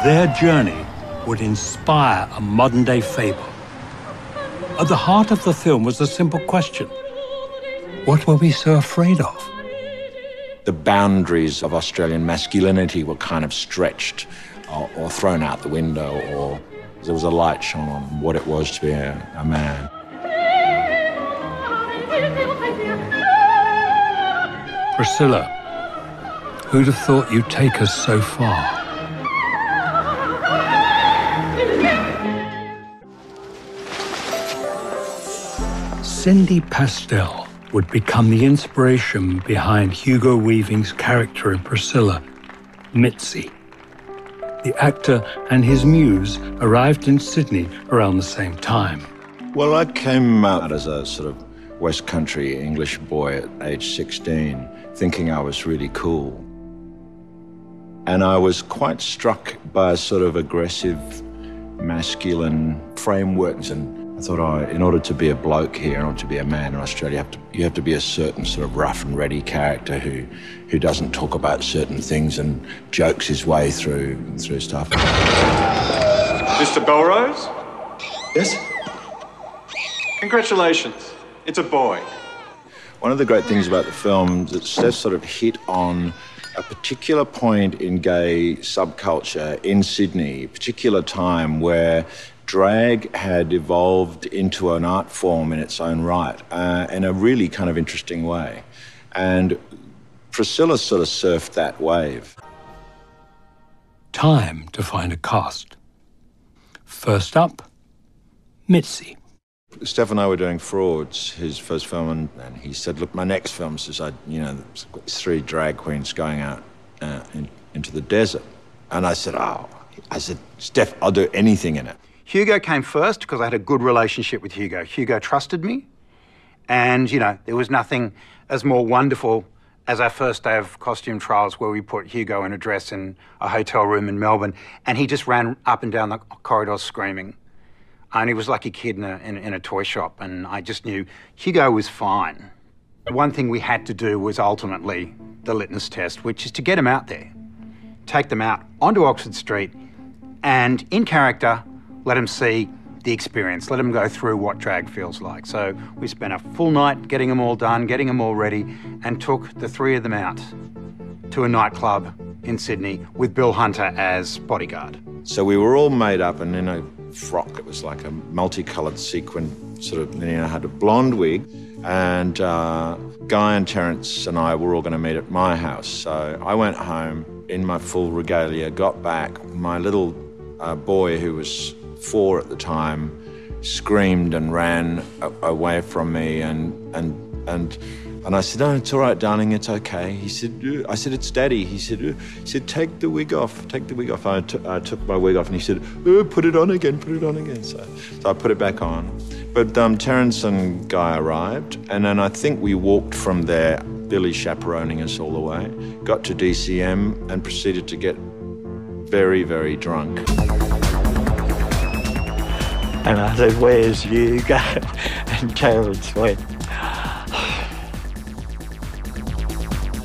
Their journey would inspire a modern-day fable. At the heart of the film was a simple question. What were we so afraid of? The boundaries of Australian masculinity were kind of stretched or thrown out the window, or there was a light shone on what it was to be a man. Priscilla, who'd have thought you'd take us so far? Cindy Pastel would become the inspiration behind Hugo Weaving's character in Priscilla, Mitzi. The actor and his muse arrived in Sydney around the same time. Well, I came out as a sort of West Country English boy at age 16, thinking I was really cool. And I was quite struck by a sort of aggressive, masculine frameworks, and I thought, in order to be a bloke here, in order to be a man in Australia, you have to be a certain sort of rough and ready character who doesn't talk about certain things and jokes his way through stuff. Mr. Belrose? Yes? Congratulations. It's a boy. One of the great things about the film is that Steph sort of hit on a particular point in gay subculture in Sydney, a particular time where drag had evolved into an art form in its own right, in a really kind of interesting way. And Priscilla sort of surfed that wave. Time to find a cast. First up, Mitzi. Steph and I were doing Frauds, his first film, and he said, look, my next film is, there's 3 drag queens going out into the desert. And I said, Steph, I'll do anything in it. Hugo came first because I had a good relationship with Hugo. Hugo trusted me, and, there was nothing as more wonderful as our first day of costume trials where we put Hugo in a dress in a hotel room in Melbourne, and he just ran up and down the corridors screaming. And he was like a kid in a toy shop, and I just knew Hugo was fine. One thing we had to do was ultimately the litmus test, which is to get him out there, take them out onto Oxford Street, and in character, let them see the experience, let them go through what drag feels like. So we spent a full night getting them all done, getting them all ready, and took the 3 of them out to a nightclub in Sydney with Bill Hunter as bodyguard. So we were all made up and in a frock. It was like a multicoloured sequin, sort of, had a blonde wig. And Guy and Terence and I were all going to meet at my house. So I went home in my full regalia, got back. My little boy, who was 4 at the time, screamed and ran away from me, and I said, "No, it's all right, darling, it's okay." He said, I said, "It's Daddy." He said, "Take the wig off, take the wig off." I took my wig off, and he said, "Put it on again, put it on again." So I put it back on. But Terence and Guy arrived, and then I think we walked from there, Billy chaperoning us all the way, got to DCM and proceeded to get very, very drunk. And I said, "Where's Hugo?" And Terence went.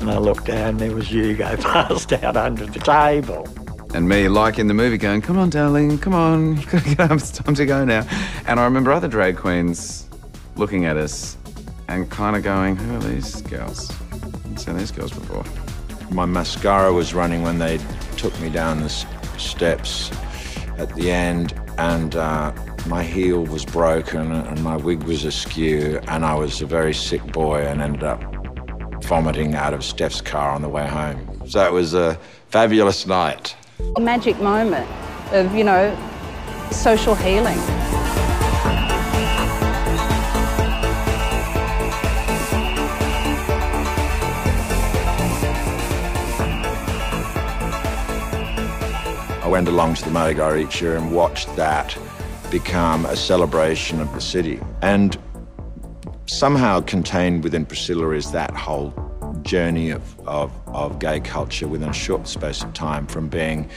And I looked down, there was Hugo passed out under the table. And me, like in the movie, going, "Come on, darling, come on, you've got to get up, it's time to go now." And I remember other drag queens looking at us and kind of going, "Who are these girls? I haven't seen these girls before." My mascara was running when they took me down the steps at the end, and my heel was broken and my wig was askew, and I was a very sick boy and ended up vomiting out of Steph's car on the way home. So it was a fabulous night. A magic moment of, social healing. I went along to the Mardi Gras each year and watched that become a celebration of the city. And somehow contained within Priscilla is that whole journey of gay culture within a short space of time, from being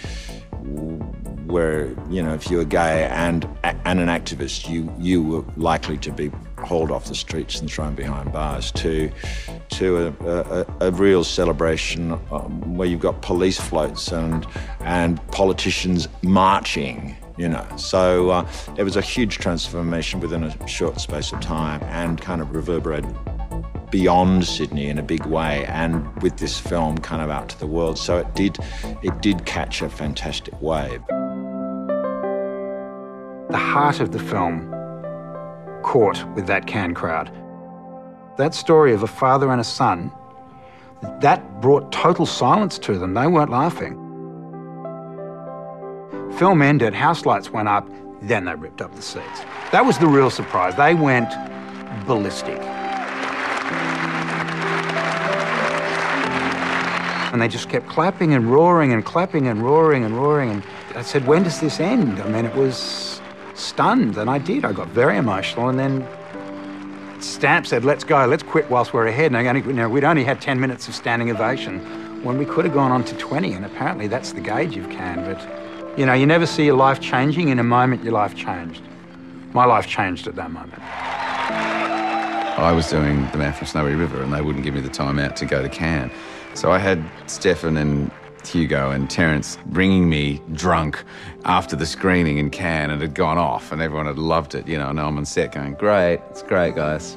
where, if you were gay and an activist, you were likely to be hauled off the streets and thrown behind bars, to to a real celebration where you've got police floats and politicians marching, you know. So it was a huge transformation within a short space of time and kind of reverberated beyond Sydney in a big way, and with this film kind of out to the world. So it did catch a fantastic wave. The heart of the film caught with that Cannes crowd. That story of a father and a son, that brought total silence to them. They weren't laughing. Film ended, house lights went up, then they ripped up the seats. That was the real surprise. They went ballistic. And they just kept clapping and roaring and clapping and roaring and roaring. And I said, when does this end? I mean, it was stunned, and I did. I got very emotional, and then Stamp said, let's go, let's quit whilst we're ahead. And we'd only had 10 minutes of standing ovation when we could have gone on to 20, and apparently that's the gauge of Cannes. But, you know, you never see your life changing. In a moment, your life changed. My life changed at that moment. I was doing The Man from Snowy River, and they wouldn't give me the time out to go to Cannes. So I had Stefan and Hugo and Terence ringing me drunk after the screening in Cannes, and it had gone off and everyone had loved it, you know, and I'm on set going, great, it's great, guys.